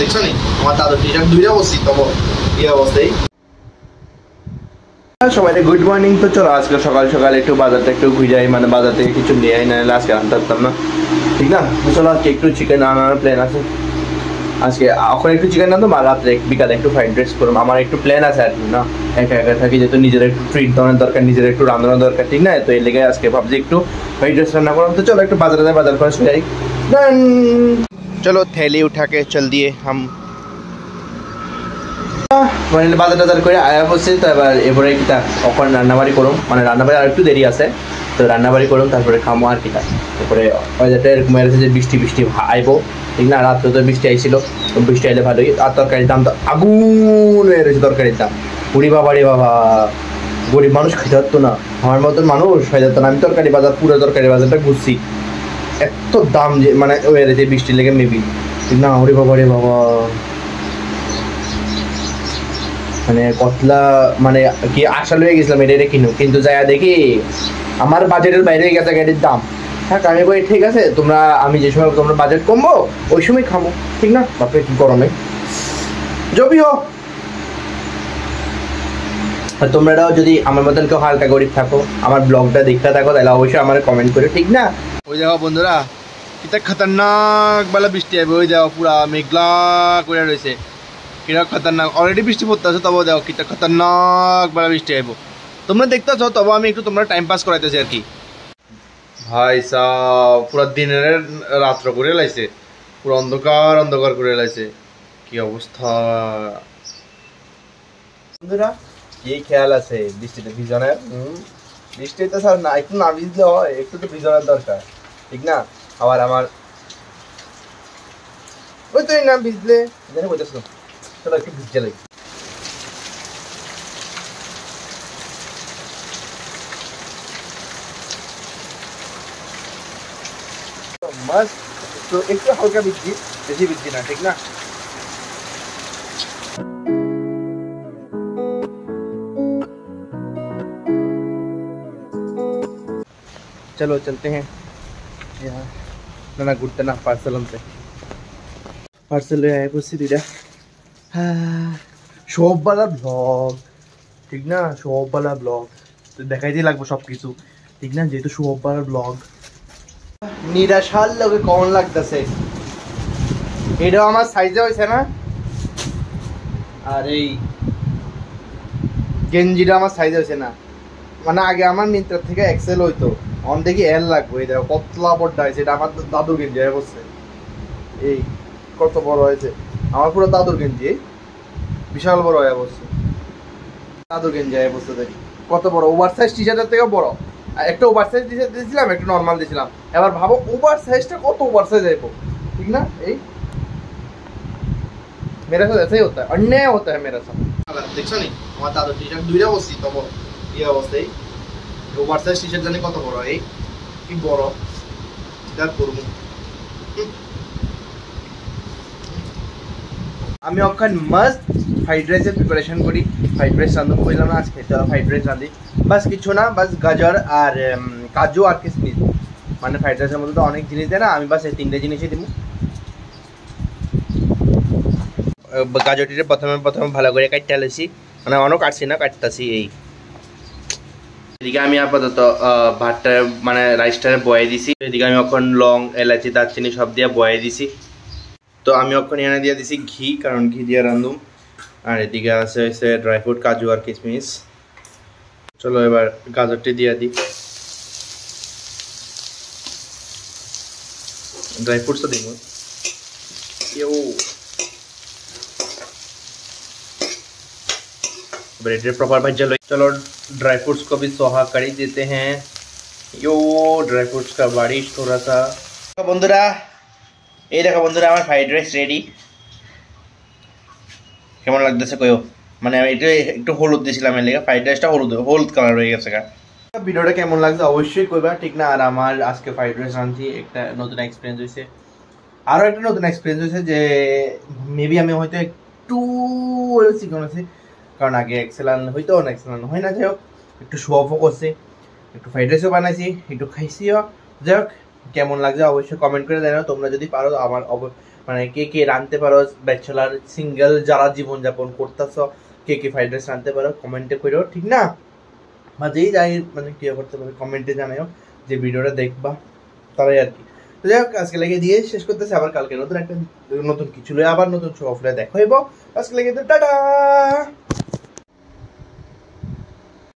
দেখছো নি আমার দাদু টি-শার্ট দুইটা বসছি তবে এই অবস্থায়। সবাই গুড মর্নিং। তো চলো আজকে সকাল সকাল একটু বাজারটা একটু ঘুরে যাই, মানে বাজার থেকে কিছু নিয়ে আই, নাহলে আজকে আনতে পারতাম না, ঠিক না? চলো আজকে একটু চিকেন আনার প্ল্যান আছে। আজকে এখন একটু চিকেন আনতো, আর রাত্রে বিকালে একটু ফ্রাইড রাইস করবো। আমার একটু প্ল্যান আছে আর কি, না একা একা থাকি, যেহেতু নিজের একটু ট্রিট দেওয়ার দরকার, নিজের একটু রান্নার দরকার, ঠিক না? তো এর লেগে আজকে ভাবছি একটু ফ্রাইড রাইস রান্না করলাম। তো চলো একটু বাজারে যাই, বাজার করে চলে যাই। চলো थैली उठा के चल दिए हम মানে বাজার টাজার করে আয়া বসছি। তো এবারে কিতা এখন রান্নাবাড়ি করুম, মানে রান্নাবাড়ি আর একটু দেরি আছে, তো রান্নাবাড়ি করুম তারপরে খামো আর কিতা। তারপরে ওয়েদারটা এরকম আছে যে বৃষ্টি বৃষ্টি আইবো, ঠিক না? রাত্রে তো বৃষ্টি আইছিল, তো বৃষ্টি আইলে ভালোই। আর তরকারির দাম তো আগুন হয়ে রয়েছে, তরকারির দাম বুড়ি বাবা রে বাবা, গরিব মানুষ খেতে পারতো না, আমার মতন মানুষ হয়ে যেত না। আমি তরকারি বাজার, পুরো তরকারি বাজারটা ঘুরছি, এত দাম যে মানে হয়ে রয়েছে বৃষ্টি লেগে মেবি, ঠিক না? ওরে বাবা রে বাবা, মানে কতলা মানে কি আশা লয়ে গেছিলাম এটা কিনো, কিন্তু যাই দেখি আমার বাজেটের বাইরে হয়ে গেছে গাড়ির দাম। হ্যাঁ আমি বলি ঠিক আছে, তোমরা আমি যে সময় তোমরা বাজেট কমবো ওই সময় খামো, ঠিক না? বাপরে কি গরমে জবি হোক। আর তোমরাও যদি আমার মতন কেউ হালকা গরিব থাকো, আমার ব্লগটা দেখতে থাকো, তাহলে অবশ্যই আমার কমেন্ট করে, ঠিক না? ওই দেখো বন্ধুরা, কিতা খতরনাক বেলা বৃষ্টি হবে, ওই দেখো পুরা মেঘলা করে রয়েছে, কিরা খতরনাক অলরেডি বৃষ্টি পড়তে আছে, তবে দেখো কিটা খতরনাক বেলা বৃষ্টি আইব। তোমরা দেখতেছ, তবে আমি একটু তোমরা টাইম পাস করাইতেছি আর কি। ভাই সাহ পুরা দিনের রাত্র করে লাইছে, পুরো অন্ধকার অন্ধকার করে লাইছে, কি অবস্থা বন্ধুরা। কি খেয়াল আছে বৃষ্টিতে ভিজনের? বৃষ্টিতে স্যার না একটু না ভিজলে হয়, একটু তো ভিজনের দরকার, ঠিক না? আবার আমার ওই তো না ভিজলে জানি বলতেছ, চলো একটু ভিজে লাগি। मस्त, तो एक तो हल्का बिजली, बेसी बिजली ना, ठीक ना? चलो चलते हैं यहाँ ना घुटते ना पार्सल से पार्सल ले आए बस सीधा शॉप वाला ब्लॉग, ठीक ना? शॉप वाला ब्लॉग तो देखाई দিয়ে লাগবে সবকিছু, ঠিক না? যেহেতু শপ वाला ব্লগ নিরাশার লগে কেমন লাগতেছে, এটাও আমার সাইজে হয়েছে না? আর এই গেঞ্জিটা আমার সাইজে হয়েছে না, মানে আগে আমার মিন্ত্রার থেকে এক্সেল হইতো, অন দেখি এল লাগবে। এই দেখো কতলা বড়টা হয়েছে, এটা আমার দাদুর গেঞ্জি হয়ে বসছে, এই কত বড় হয়েছে, আমার পুরো দাদুর গেঞ্জি, বিশাল বড় হয়ে বসছে, দাদুর গেঞ্জি হয়ে বসছে। দেখি কত বড়, ওভার সাইজ টি শার্টের থেকেও বড়। একটা ওভার সাইজ টি শার্ট দিয়েছিলাম, একটা নর্মাল দিয়েছিলাম, এবার ভাবো ওভার সাইজটা কত ওভার সাইজ আইবো, ঠিক না? এই मेरे साथ ऐसा ही होता है, अन्याय होता है मेरे साथ। দেখছো নি আমার দাদু টি-শার্ট দুইটা বসছি, তবে এই অবস্থায় ওভার সাইজ টি-শার্ট জানি কত বড়, এই কি বড়, এটা করব আমি। ওখান মাস্ট ফ্রাইড রাইসের প্রিপারেশন করি, ফ্রাইড রাইস রান্ধব কইলাম না আজকে, তো ফ্রাইড রাইস রাঁধি, বাস কিছু না, বাস গাজর আর কাজু আর কিশমিশ, মানে ফ্রাইড রাইসের মধ্যে তো অনেক জিনিস দেয় না, আমি বাস এই তিনটে জিনিসই দিব। গাজরটিতে প্রথমে ভালো করে কাটতে লাইছি, মানে অনেক কাটছি না, কাটতেছি। এই এদিকে আমি আপাতত ভাতটা মানে রাইসটা বয়ে দিছি, এদিকে আমি এখন লং এলাচি দারচিনি সব দিয়ে বয়ে দিছি। তো আমি এখন এনে দিয়ে দিছি ঘি, কারণ ঘি দিয়ে রান্ধুম। আর এদিকে আছে হচ্ছে ড্রাই ফ্রুট, কাজু আর কিশমিশ। চলো এবার গাজরটি দিয়ে দিই, ড্রাই ফ্রুটসও দিব। ब्रेड प्रॉपर भज्जा लो। चलो ड्राई फ्रूट्स को भी सोहा कर ही देते हैं। यो ड्राई फ्रूट्स का बारिश थोड़ा सा। बंधुरा ये देखो बंधुरा আমার ফ্রাইড রাইস রেডি। কেমন লাগতেছে কইও, মানে এটা একটু হলুদ দিছিলাম এর লাগা, ফ্রাইড রাইসটা হলুদ কালার হয়ে গেছে। ভিডিওটা কেমন লাগছে অবশ্যই কইবা, ঠিক না? আর আমার আজকে ফ্রাইড রাইস রাঁধছি, একটা নতুন এক্সপেরিয়েন্স হইছে। আরো একটা নতুন এক্সপেরিয়েন্স হইছে যে মেবি আমি হয়তো একটু চিকন আছে, কারণ আগে এক্সেলান হইতো না, এক্সেলান হয় না। যাই হোক একটু শো অফও করছি, একটু ফ্রাইড রাইসও বানাইছি, একটু খাইছিও। যাই হোক কেমন লাগছে অবশ্যই কমেন্ট করে জানাও। তোমরা যদি পারো আমার মানে কে কে রাঁধতে পারো, ব্যাচেলার সিঙ্গেল যারা জীবনযাপন করতেছ কে কে ফ্রাইড রাইস রাঁধতে পারো কমেন্টে করো, ঠিক না? মাঝেই যাই মানে কি করতে পারো কমেন্টে জানাও যে ভিডিওটা দেখবা, তারাই আর কি। তো যাই হোক আজকে লেগে দিয়ে শেষ করতেছি, আবার কালকে নতুন একটা নতুন কিছু লয়ে আবার নতুন শো অফ দেখা হইব। আজকে লেগে টাটা।